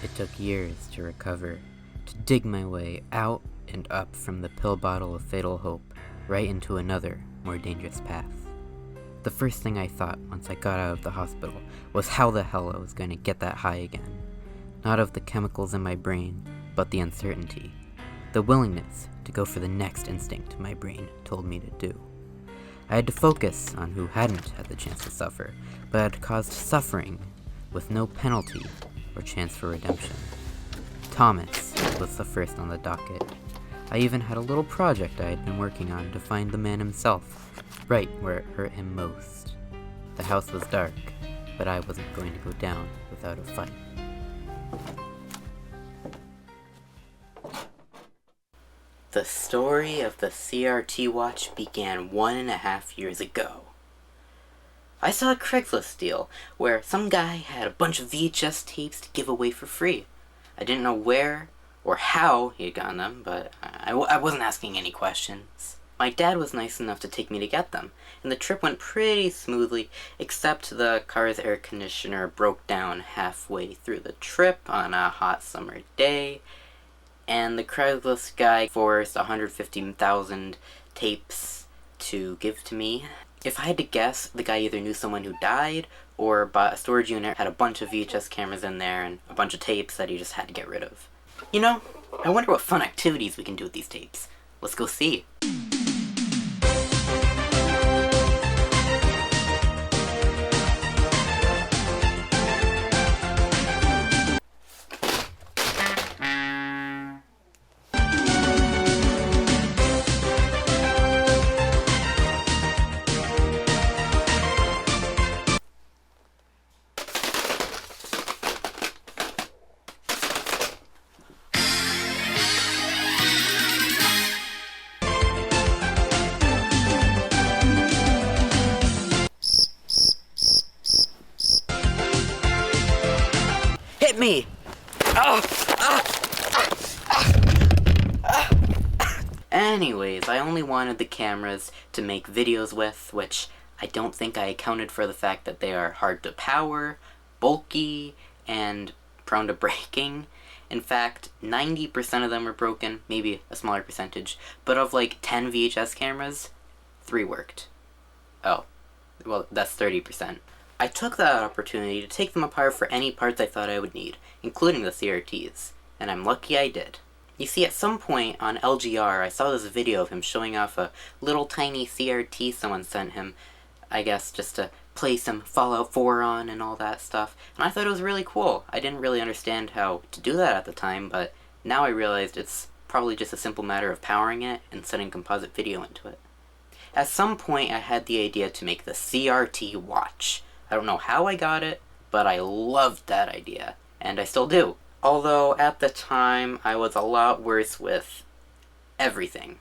It took years to recover, to dig my way out and up from the pill bottle of fatal hope, right into another, more dangerous path. The first thing I thought once I got out of the hospital was how the hell I was going to get that high again. Not of the chemicals in my brain, but the uncertainty. The willingness to go for the next instinct my brain told me to do. I had to focus on who hadn't had the chance to suffer, but had caused suffering with no penalty or chance for redemption. Thomas was the first on the docket. I even had a little project I had been working on to find the man himself, right where it hurt him most. The house was dark, but I wasn't going to go down without a fight. The story of the CRT Watch began 1.5 years ago. I saw a Craigslist deal where some guy had a bunch of VHS tapes to give away for free. I didn't know where or how he had gotten them, but I wasn't asking any questions. My dad was nice enough to take me to get them, and the trip went pretty smoothly, except the car's air conditioner broke down halfway through the trip on a hot summer day, and the Craigslist guy forced 150,000 tapes to give to me. If I had to guess, the guy either knew someone who died or bought a storage unit, had a bunch of VHS cameras in there, and a bunch of tapes that he just had to get rid of. You know, I wonder what fun activities we can do with these tapes. Let's go see. Hit me! Anyways, I only wanted the cameras to make videos with, which I don't think I accounted for the fact that they are hard to power, bulky, and prone to breaking. In fact, 90% of them are broken, maybe a smaller percentage, but of like 10 VHS cameras, 3 worked. Oh, well, that's 30%. I took that opportunity to take them apart for any parts I thought I would need, including the CRTs, and I'm lucky I did. You see, at some point on LGR, I saw this video of him showing off a little tiny CRT someone sent him, I guess just to play some Fallout 4 on and all that stuff, and I thought it was really cool. I didn't really understand how to do that at the time, but now I realized it's probably just a simple matter of powering it and setting composite video into it. At some point, I had the idea to make the CRT Watch. I don't know how I got it, but I loved that idea, and I still do. Although, at the time, I was a lot worse with everything.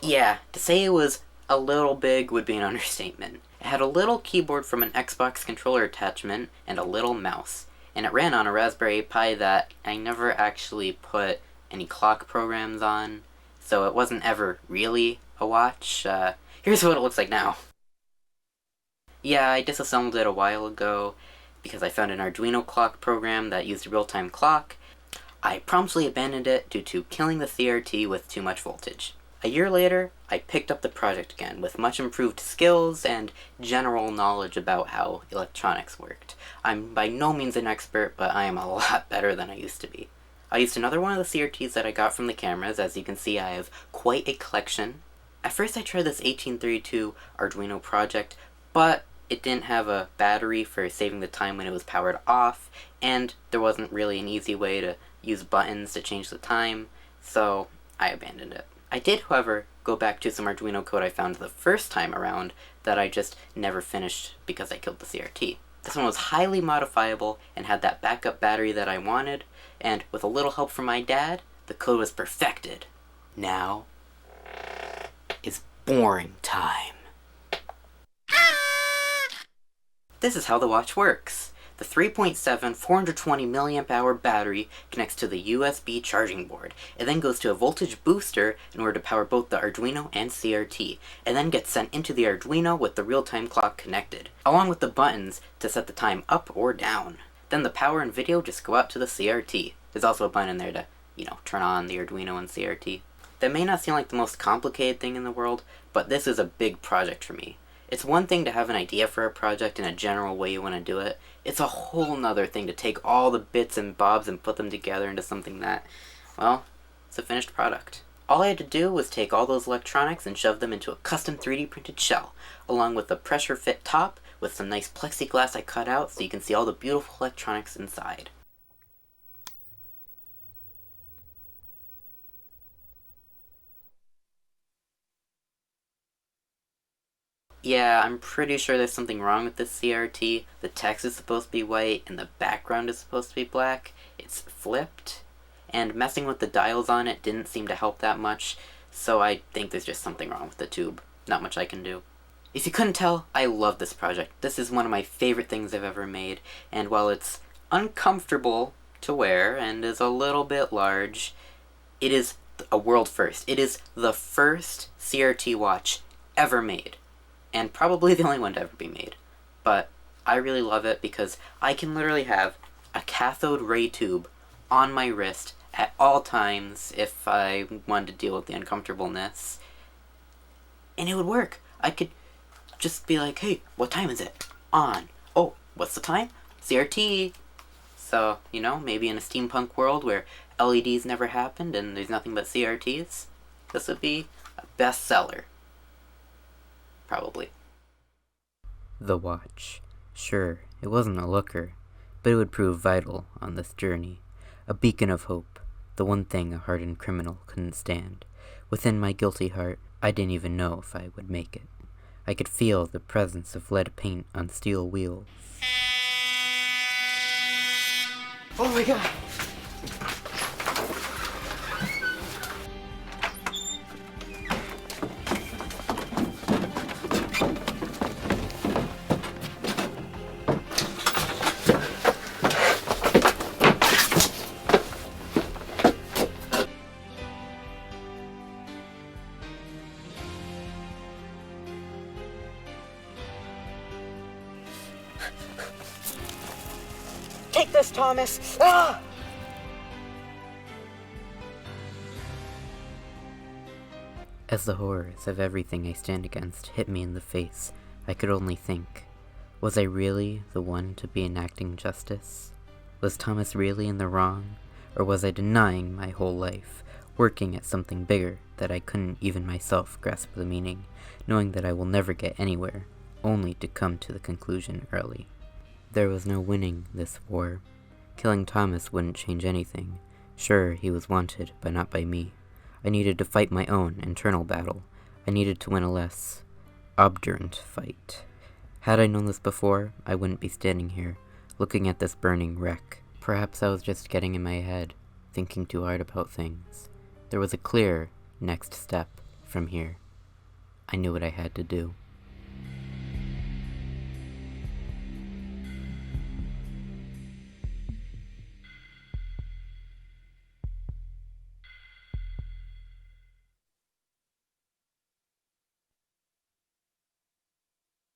Yeah, to say it was a little big would be an understatement. It had a little keyboard from an Xbox controller attachment and a little mouse, and it ran on a Raspberry Pi that I never actually put any clock programs on, so it wasn't ever really a watch. Here's what it looks like now. Yeah, I disassembled it a while ago because I found an Arduino clock program that used a real-time clock. I promptly abandoned it due to killing the CRT with too much voltage. A year later, I picked up the project again with much improved skills and general knowledge about how electronics worked. I'm by no means an expert, but I am a lot better than I used to be. I used another one of the CRTs that I got from the cameras. As you can see, I have quite a collection. At first I tried this 1832 Arduino project, but it didn't have a battery for saving the time when it was powered off, and there wasn't really an easy way to use buttons to change the time, so I abandoned it. I did, however, go back to some Arduino code I found the first time around that I just never finished because I killed the CRT. This one was highly modifiable and had that backup battery that I wanted, and with a little help from my dad, the code was perfected. Now is boring time. This is how the watch works. The 3.7 420 milliamp hour battery connects to the USB charging board. It then goes to a voltage booster in order to power both the Arduino and CRT, and then gets sent into the Arduino with the real-time clock connected, along with the buttons to set the time up or down. Then the power and video just go out to the CRT. There's also a button in there to, turn on the Arduino and CRT. That may not seem like the most complicated thing in the world, but this is a big project for me. It's one thing to have an idea for a project in a general way you want to do it. It's a whole nother thing to take all the bits and bobs and put them together into something that, well, it's a finished product. All I had to do was take all those electronics and shove them into a custom 3D printed shell, along with a pressure fit top with some nice plexiglass I cut out so you can see all the beautiful electronics inside. Yeah, I'm pretty sure there's something wrong with this CRT. The text is supposed to be white and the background is supposed to be black. It's flipped, and messing with the dials on it didn't seem to help that much, so I think there's just something wrong with the tube. Not much I can do. If you couldn't tell, I love this project. This is one of my favorite things I've ever made, and while it's uncomfortable to wear and is a little bit large, it is a world first. It is the first CRT watch ever made, and probably the only one to ever be made. But I really love it because I can literally have a cathode ray tube on my wrist at all times if I wanted to deal with the uncomfortableness, and it would work. I could just be like, hey, what time is it? On. Oh, what's the time? CRT. So, maybe in a steampunk world where LEDs never happened and there's nothing but CRTs, this would be a bestseller. Probably. The watch. Sure, it wasn't a looker, but it would prove vital on this journey. A beacon of hope, the one thing a hardened criminal couldn't stand. Within my guilty heart, I didn't even know if I would make it. I could feel the presence of lead paint on steel wheels. Oh my god! Take this, Thomas! Ah! As the horrors of everything I stand against hit me in the face, I could only think, was I really the one to be enacting justice? Was Thomas really in the wrong? Or was I denying my whole life, working at something bigger that I couldn't even myself grasp the meaning, knowing that I will never get anywhere, only to come to the conclusion early? There was no winning this war. Killing Thomas wouldn't change anything. Sure, he was wanted, but not by me. I needed to fight my own internal battle. I needed to win a less obdurate fight. Had I known this before, I wouldn't be standing here, looking at this burning wreck. Perhaps I was just getting in my head, thinking too hard about things. There was a clear next step from here. I knew what I had to do.